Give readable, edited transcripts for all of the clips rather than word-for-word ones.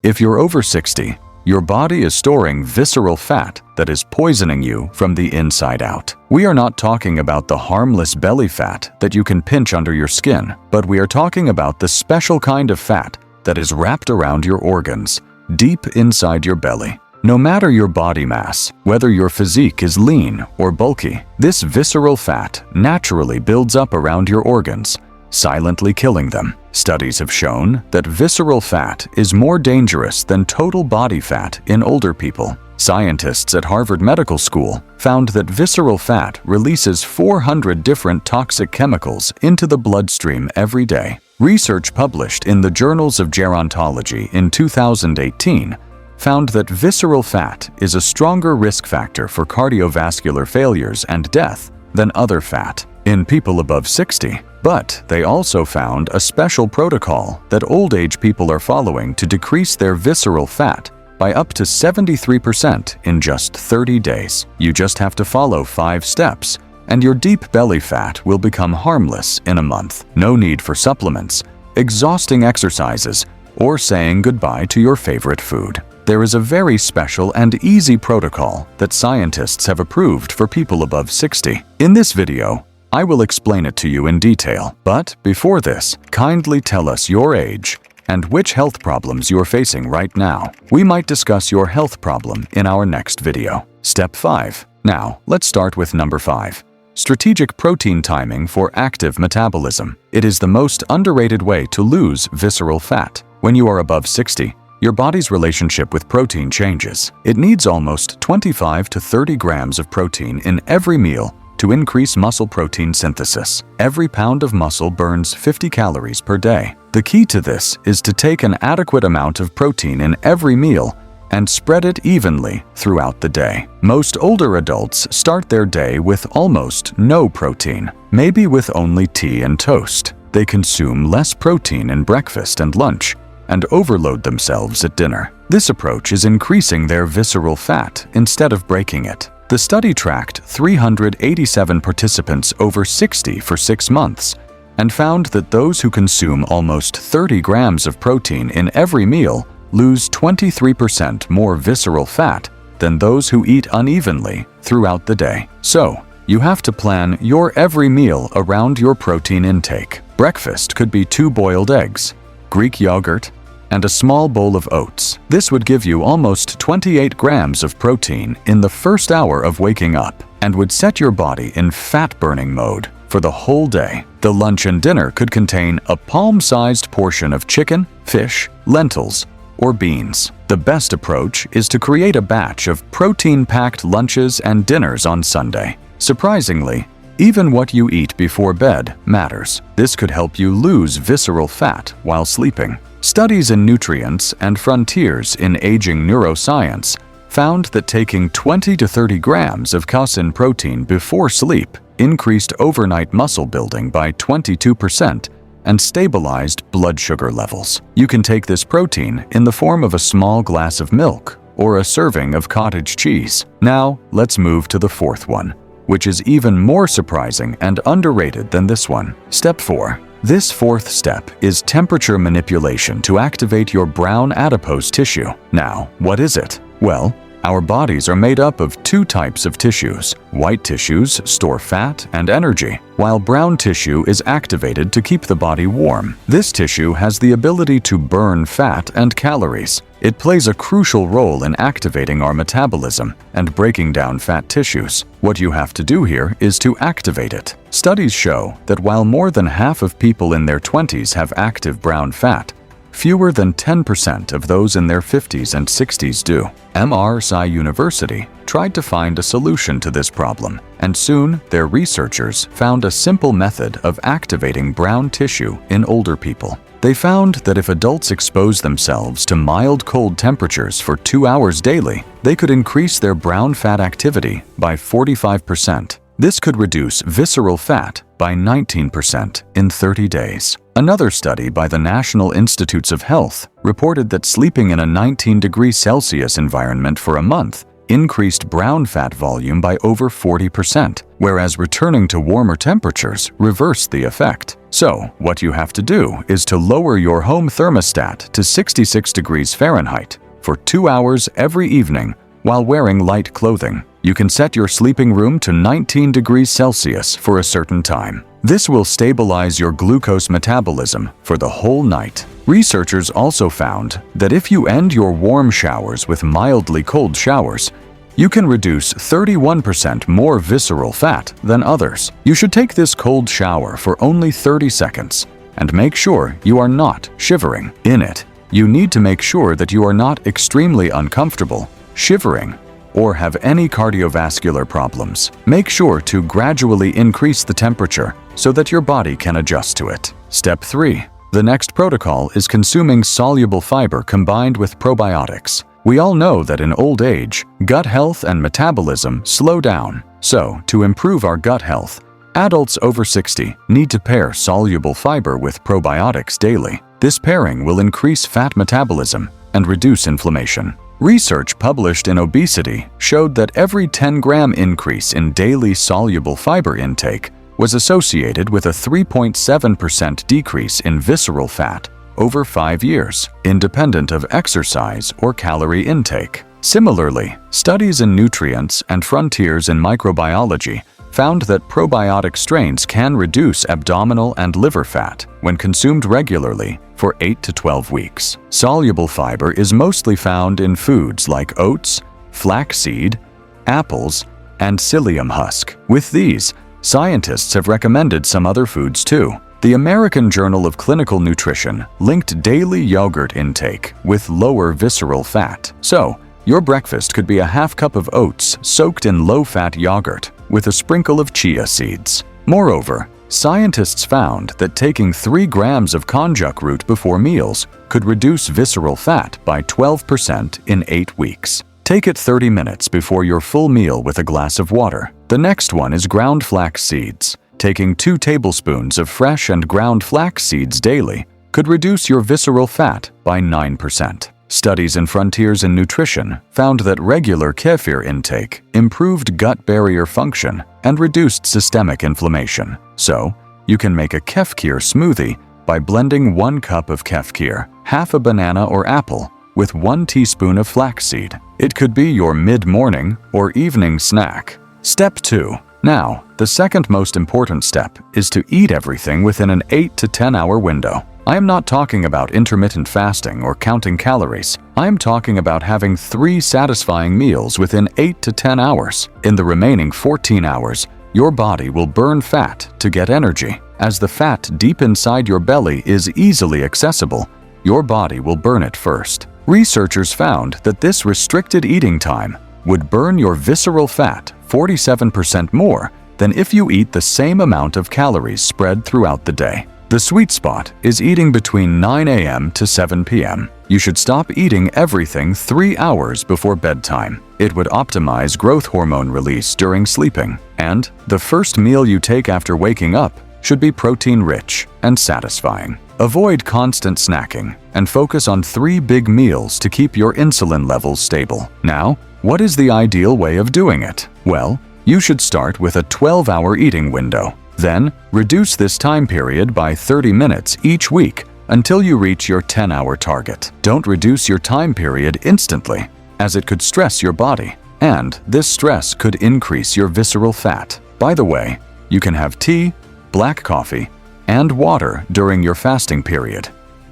If you're over 60, your body is storing visceral fat that is poisoning you from the inside out. We are not talking about the harmless belly fat that you can pinch under your skin, but we are talking about the special kind of fat that is wrapped around your organs, deep inside your belly. No matter your body mass, whether your physique is lean or bulky, this visceral fat naturally builds up around your organs, silently killing them. Studies have shown that visceral fat is more dangerous than total body fat in older people. Scientists at Harvard Medical School found that visceral fat releases 400 different toxic chemicals into the bloodstream every day. Research published in the Journals of Gerontology in 2018 found that visceral fat is a stronger risk factor for cardiovascular failures and death than other fat in people above 60. But they also found a special protocol that old-age people are following to decrease their visceral fat by up to 73% in just 30 days. You just have to follow 5 steps, and your deep belly fat will become harmless in a month. No need for supplements, exhausting exercises, or saying goodbye to your favorite food. There is a very special and easy protocol that scientists have approved for people above 60. In this video, I will explain it to you in detail. But before this, kindly tell us your age and which health problems you're facing right now. We might discuss your health problem in our next video. Step 5. Now, let's start with number 5. Strategic protein timing for active metabolism. It is the most underrated way to lose visceral fat. When you are above 60, your body's relationship with protein changes. It needs almost 25 to 30 grams of protein in every meal to increase muscle protein synthesis. Every pound of muscle burns 50 calories per day. The key to this is to take an adequate amount of protein in every meal and spread it evenly throughout the day. Most older adults start their day with almost no protein, maybe with only tea and toast. They consume less protein in breakfast and lunch and overload themselves at dinner. This approach is increasing their visceral fat instead of breaking it. The study tracked 387 participants over 60 for 6 months and found that those who consume almost 30 grams of protein in every meal lose 23% more visceral fat than those who eat unevenly throughout the day. So, you have to plan your every meal around your protein intake. Breakfast could be 2 boiled eggs, Greek yogurt, and a small bowl of oats. This would give you almost 28 grams of protein in the first hour of waking up and would set your body in fat-burning mode for the whole day. The lunch and dinner could contain a palm-sized portion of chicken, fish, lentils, or beans. The best approach is to create a batch of protein-packed lunches and dinners on Sunday. Surprisingly, even what you eat before bed matters. This could help you lose visceral fat while sleeping. Studies in Nutrients and Frontiers in Aging Neuroscience found that taking 20 to 30 grams of casein protein before sleep increased overnight muscle building by 22% and stabilized blood sugar levels. You can take this protein in the form of a small glass of milk or a serving of cottage cheese. Now, let's move to the 4th one, which is even more surprising and underrated than this one. Step 4. This 4th step is temperature manipulation to activate your brown adipose tissue. Now, what is it? Well, our bodies are made up of 2 types of tissues. White tissues store fat and energy, while brown tissue is activated to keep the body warm. This tissue has the ability to burn fat and calories. It plays a crucial role in activating our metabolism and breaking down fat tissues. What you have to do here is to activate it. Studies show that while more than half of people in their 20s have active brown fat, fewer than 10% of those in their 50s and 60s do. MRSI University tried to find a solution to this problem, and soon their researchers found a simple method of activating brown tissue in older people. They found that if adults expose themselves to mild cold temperatures for 2 hours daily, they could increase their brown fat activity by 45%. This could reduce visceral fat by 19% in 30 days. Another study by the National Institutes of Health reported that sleeping in a 19 degrees Celsius environment for a month increased brown fat volume by over 40%, whereas returning to warmer temperatures reversed the effect. So, what you have to do is to lower your home thermostat to 66 degrees Fahrenheit for 2 hours every evening while wearing light clothing. You can set your sleeping room to 19 degrees Celsius for a certain time. This will stabilize your glucose metabolism for the whole night. Researchers also found that if you end your warm showers with mildly cold showers, you can reduce 31% more visceral fat than others. You should take this cold shower for only 30 seconds and make sure you are not shivering. In it, you need to make sure that you are not extremely uncomfortable, shivering, or have any cardiovascular problems. Make sure to gradually increase the temperature so that your body can adjust to it. Step 3. The next protocol is consuming soluble fiber combined with probiotics. We all know that in old age, gut health and metabolism slow down. So, to improve our gut health, adults over 60 need to pair soluble fiber with probiotics daily. This pairing will increase fat metabolism and reduce inflammation. Research published in Obesity showed that every 10-gram increase in daily soluble fiber intake was associated with a 3.7% decrease in visceral fat over 5 years, independent of exercise or calorie intake. Similarly, studies in nutrients and frontiers in microbiology found that probiotic strains can reduce abdominal and liver fat when consumed regularly for 8 to 12 weeks. Soluble fiber is mostly found in foods like oats, flaxseed, apples, and psyllium husk. With these, scientists have recommended some other foods too. The American Journal of Clinical Nutrition linked daily yogurt intake with lower visceral fat. So, your breakfast could be a half cup of oats soaked in low-fat yogurt with a sprinkle of chia seeds. Moreover, scientists found that taking 3 grams of konjac root before meals could reduce visceral fat by 12% in 8 weeks. Take it 30 minutes before your full meal with a glass of water. The next one is ground flax seeds. Taking 2 tablespoons of fresh and ground flax seeds daily could reduce your visceral fat by 9%. Studies in Frontiers in Nutrition found that regular kefir intake improved gut barrier function and reduced systemic inflammation. So, you can make a kefir smoothie by blending 1 cup of kefir, half a banana or apple, with 1 teaspoon of flaxseed. It could be your mid-morning or evening snack. Step 2. Now, the second most important step is to eat everything within an 8 to 10 hour window. I am not talking about intermittent fasting or counting calories. I am talking about having 3 satisfying meals within 8 to 10 hours. In the remaining 14 hours, your body will burn fat to get energy. As the fat deep inside your belly is easily accessible, your body will burn it first. Researchers found that this restricted eating time would burn your visceral fat 47% more than if you eat the same amount of calories spread throughout the day. The sweet spot is eating between 9 a.m. to 7 p.m. You should stop eating everything 3 hours before bedtime. It would optimize growth hormone release during sleeping. And the first meal you take after waking up should be protein-rich and satisfying. Avoid constant snacking and focus on 3 big meals to keep your insulin levels stable. Now, what is the ideal way of doing it? Well, you should start with a 12-hour eating window. Then, reduce this time period by 30 minutes each week until you reach your 10-hour target. Don't reduce your time period instantly, as it could stress your body, and this stress could increase your visceral fat. By the way, you can have tea, black coffee, and water during your fasting period.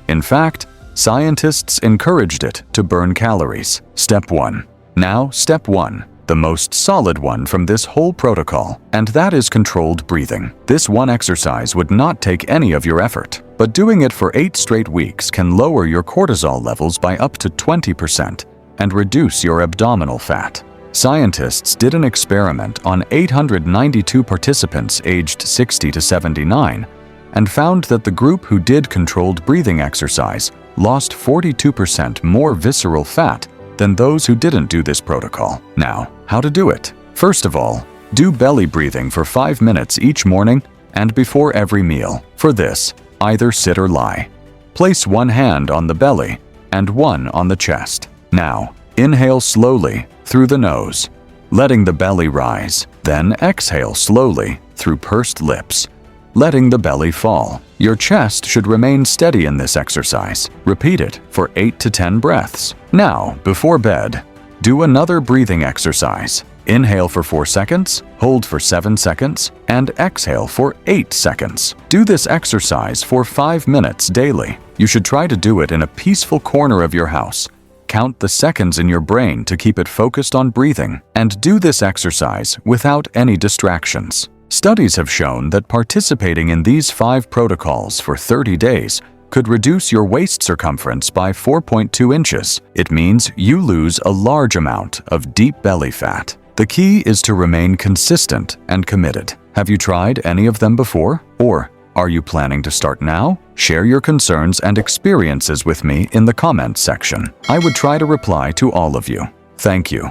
In fact, scientists encouraged it to burn calories. Step 1. Now, Step 1. The most solid one from this whole protocol, and that is controlled breathing. This one exercise would not take any of your effort, but doing it for 8 straight weeks can lower your cortisol levels by up to 20% and reduce your abdominal fat. Scientists did an experiment on 892 participants aged 60 to 79 and found that the group who did controlled breathing exercise lost 42% more visceral fat than those who didn't do this protocol. Now, how to do it? First of all, do belly breathing for 5 minutes each morning and before every meal. For this, either sit or lie. Place 1 hand on the belly and 1 on the chest. Now, inhale slowly through the nose, letting the belly rise. Then exhale slowly through pursed lips, letting the belly fall. Your chest should remain steady in this exercise. Repeat it for 8 to 10 breaths. Now, before bed, do another breathing exercise. Inhale for 4 seconds, hold for 7 seconds, and exhale for 8 seconds. Do this exercise for 5 minutes daily. You should try to do it in a peaceful corner of your house. Count the seconds in your brain to keep it focused on breathing, and do this exercise without any distractions. Studies have shown that participating in these 5 protocols for 30 days could reduce your waist circumference by 4.2 inches. It means you lose a large amount of deep belly fat. The key is to remain consistent and committed. Have you tried any of them before? Or are you planning to start now? Share your concerns and experiences with me in the comments section. I would try to reply to all of you. Thank you.